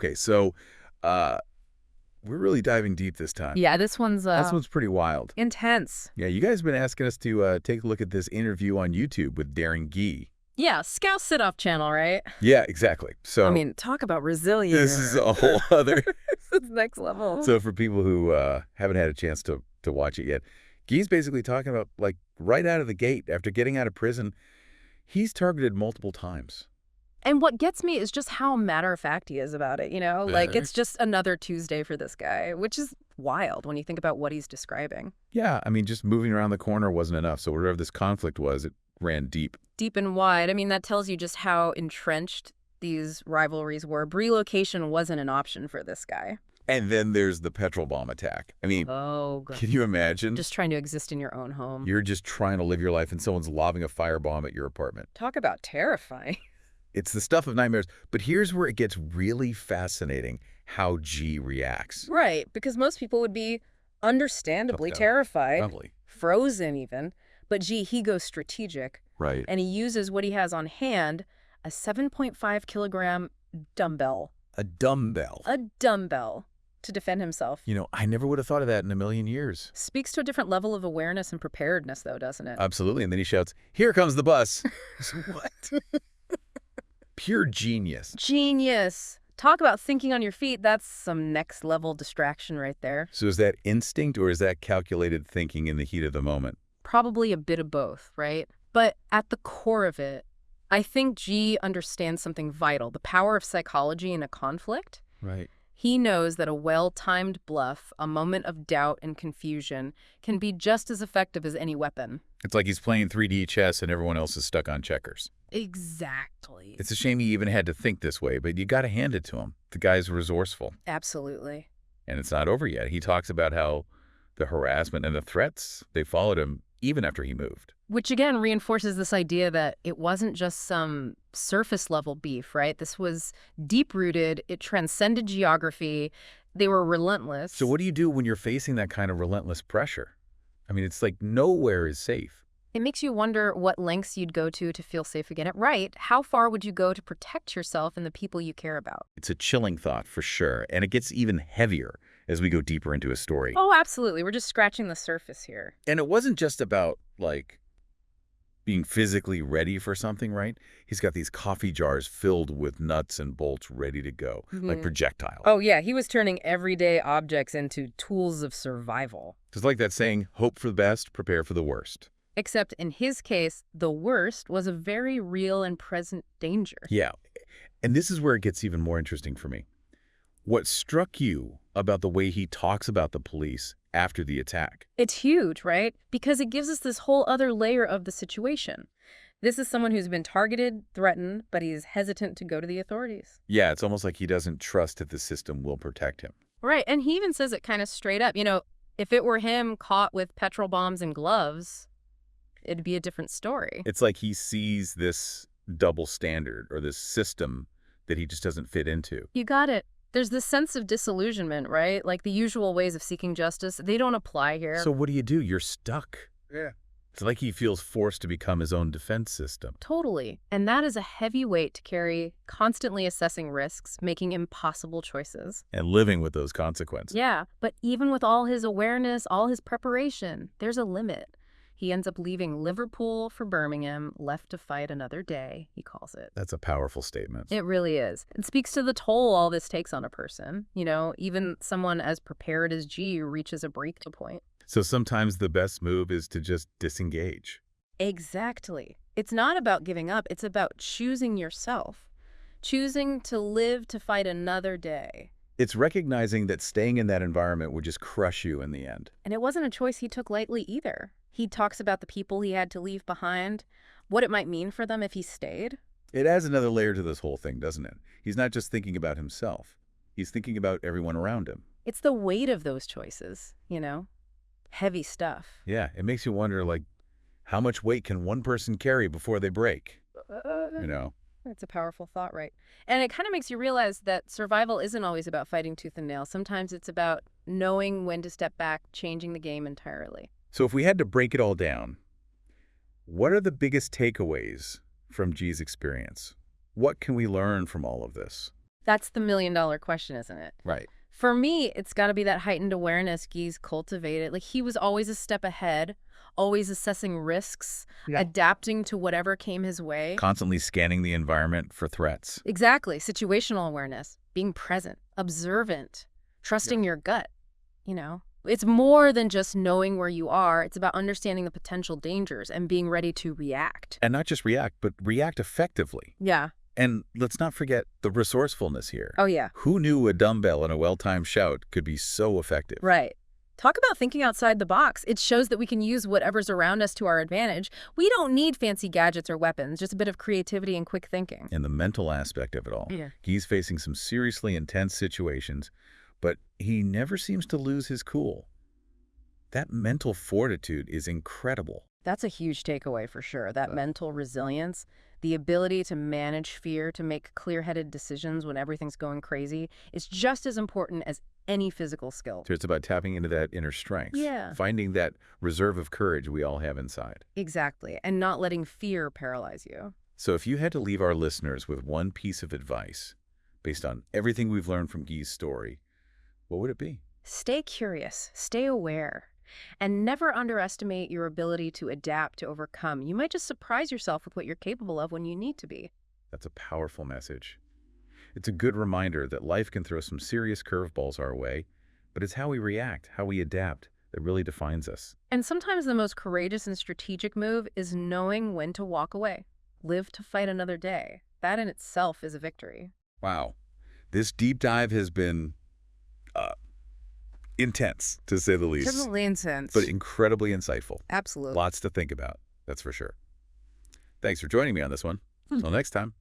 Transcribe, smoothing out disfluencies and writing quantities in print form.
Okay, so uh, we're really diving deep this time. Yeah, this one's This one's pretty wild. intense. Yeah, you guys have been asking us to take a look at this interview on YouTube with Darren. Yeah, Scout Sit-Off channel, right? Yeah, exactly. So I mean, talk about resilient. this is a whole other. This is next level. So for people who haven't had a chance to watch it yet, Guy's basically talking about, like, right out of the gate, after getting out of prison, he's targeted multiple times. And what gets me is just how matter-of-fact he is about it, you know? Like, it's just another Tuesday for this guy, which is wild when you think about what he's describing. Yeah, I mean, just moving around the corner wasn't enough, so whatever this conflict was, it ran deep. Deep and wide. I mean, that tells you just how entrenched these rivalries were. Relocation wasn't an option for this guy. And then there's the petrol bomb attack. I mean, Oh, God. can you imagine? Just trying to exist in your own home. You're just trying to live your life and someone's lobbing a firebomb at your apartment. Talk about terrifying. It's the stuff of nightmares. But here's where it gets really fascinating, how G reacts. Right, because most people would be understandably Oh, yeah. terrified, Lovely. frozen even. But gee, he goes strategic, Right. and he uses what he has on hand, a 7.5 kilogram dumbbell. A dumbbell. A dumbbell to defend himself. You know, I never would have thought of that in a million years. Speaks to a different level of awareness and preparedness, though, doesn't it? Absolutely. And then he shouts, "Here comes the bus." So what? Pure genius. Genius. Talk about thinking on your feet. That's some next level distraction right there. So is that instinct or is that calculated thinking in the heat of the moment? Probably a bit of both, right? But at the core of it, I think G understands something vital, the power of psychology in a conflict. Right. He knows that a well-timed bluff, a moment of doubt and confusion, can be just as effective as any weapon. It's like he's playing 3D chess and everyone else is stuck on checkers. Exactly. It's a shame he even had to think this way, but you got to hand it to him. The guy's resourceful. Absolutely. And it's not over yet. He talks about how the harassment and the threats, they followed him even after he moved. Which again reinforces this idea that it wasn't just some surface level beef, right? This was deep rooted. It transcended geography. They were relentless. So what do you do when you're facing that kind of relentless pressure? I mean, it's like nowhere is safe. It makes you wonder what lengths you'd go to feel safe again. Right. How far would you go to protect yourself and the people you care about? It's a chilling thought for sure. And it gets even heavier as we go deeper into a story. Oh, absolutely. We're just scratching the surface here. And it wasn't just about, like, being physically ready for something, right? He's got these coffee jars filled with nuts and bolts ready to go, like projectiles. Oh, yeah. He was turning everyday objects into tools of survival. It's like that saying, hope for the best, prepare for the worst. Except in his case, the worst was a very real and present danger. Yeah. And this is where it gets even more interesting for me. What struck you about the way he talks about the police after the attack? It's huge, right? Because it gives us this whole other layer of the situation. This is someone who's been targeted, threatened, but he's hesitant to go to the authorities. Yeah, it's almost like he doesn't trust that the system will protect him. Right, and he even says it kind of straight up. You know, if it were him caught with petrol bombs and gloves, it'd be a different story. It's like he sees this double standard or this system that he just doesn't fit into. You got it. There's this sense of disillusionment, right? Like the usual ways of seeking justice, they don't apply here. So what do? You're stuck. Yeah. It's like he feels forced to become his own defense system. Totally. And that is a heavy weight to carry, constantly assessing risks, making impossible choices. And living with those consequences. Yeah, but even with all his awareness, all his preparation, there's a limit. He ends up leaving Liverpool for Birmingham, left to fight another day, he calls it. That's a powerful statement. It really is. It speaks to the toll all this takes on a person. You know, even someone as prepared as G reaches a breaking point. So sometimes the best move is to just disengage. Exactly. It's not about giving up. It's about choosing yourself. Choosing to live to fight another day. It's recognizing that staying in that environment would just crush you in the end. And it wasn't a choice he took lightly either. He talks about the people he had to leave behind, what it might mean for them if he stayed. It adds another layer to this whole thing, doesn't it? He's not just thinking about himself. He's thinking about everyone around him. It's the weight of those choices, you know? Heavy stuff. Yeah, it makes you wonder, like, how much weight can one person carry before they break? You know? It's a powerful thought, right? And it kind of makes you realize that survival isn't always about fighting tooth and nail. Sometimes it's about knowing when to step back, changing the game entirely. So if we had to break it all down, what are the biggest takeaways from G's experience? What can we learn from all of this? That's the million-dollar question, isn't it? Right. For me, it's got to be that heightened awareness Guy's cultivated. Like, he was always a step ahead, always assessing risks, Yeah. adapting to whatever came his way. Constantly scanning the environment for threats. Exactly. Situational awareness, being present, observant, trusting your gut, you know? It's more than just knowing where you are. It's about understanding the potential dangers and being ready to react. And not just react, but react effectively. Yeah. And let's not forget the resourcefulness here. Oh, yeah. Who knew a dumbbell and a well-timed shout could be so effective? Right. Talk about thinking outside the box. It shows that we can use whatever's around us to our advantage. We don't need fancy gadgets or weapons, just a bit of creativity and quick thinking. And the mental aspect of it all. Yeah. He's facing some seriously intense situations, but he never seems to lose his cool. That mental fortitude is incredible. That's a huge takeaway for sure. That mental resilience, the ability to manage fear, to make clear-headed decisions when everything's going crazy, is just as important as any physical skill. So it's about tapping into that inner strength. Yeah. Finding that reserve of courage we all have inside. Exactly. And not letting fear paralyze you. So if you had to leave our listeners with one piece of advice, based on everything we've learned from Guy's story, what would it be? Stay curious, stay aware, and never underestimate your ability to adapt, to overcome. You might just surprise yourself with what you're capable of when you need to be. That's a powerful message. It's a good reminder that life can throw some serious curveballs our way, but it's how we react, how we adapt, that really defines us. And sometimes the most courageous and strategic move is knowing when to walk away. Live to fight another day. That in itself is a victory. Wow. This deep dive has been intense, to say the least. Definitely intense. But incredibly insightful. Absolutely. Lots to think about, that's for sure. Thanks for joining me on this one. Until next time.